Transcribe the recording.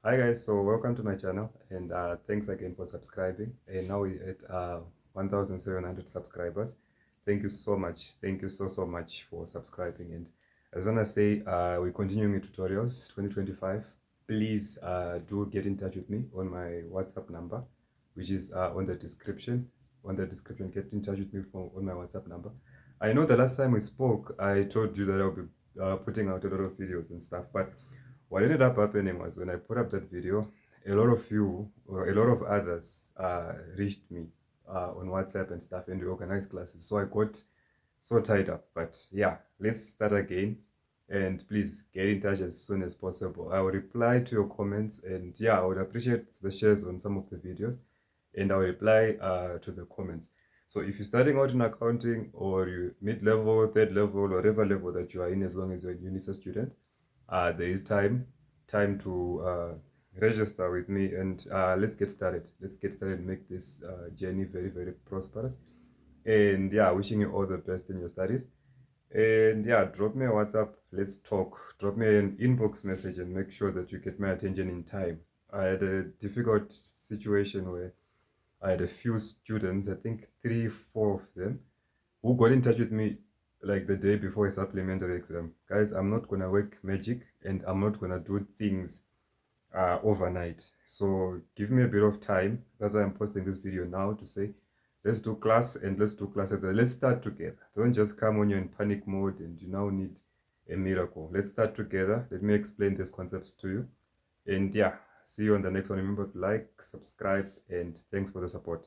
Hi guys, so welcome to my channel and thanks again for subscribing. And now we're at 1,700 subscribers. Thank you so much. Thank you so much for subscribing. And I just want to say we're continuing with tutorials 2025. Please do get in touch with me on my WhatsApp number, which is on the description. Get in touch with me on my WhatsApp number. I know the last time we spoke, I told you that I'll be putting out a lot of videos and stuff, but what ended up happening was when I put up that video, a lot of you or a lot of others reached me on WhatsApp and stuff, and we organized classes. So I got so tied up. But yeah, let's start again. And please get in touch as soon as possible. I will reply to your comments, and yeah, I would appreciate the shares on some of the videos, and I'll reply to the comments. So if you're starting out in accounting, or you mid-level, third level, or whatever level that you are in, as long as you're a UNISA student, there is time to register with me, and let's get started. Let's get started and make this journey very prosperous. And yeah, wishing you all the best in your studies. And yeah, drop me a WhatsApp. Let's talk. Drop me an inbox message and make sure that you get my attention in time. I had a difficult situation where I had a few students, I think 3, 4 of them, who got in touch with me like the day before a supplementary exam. Guys, I'm not gonna work magic, and I'm not gonna do things overnight. So give me a bit of time. That's why I'm posting this video now, to say let's do class, and let's do class together. Let's start together. Don't just come when you're in panic mode and you now need a miracle. Let's start together. Let me explain these concepts to you. And yeah, see you on the next one. Remember to like, subscribe, and thanks for the support.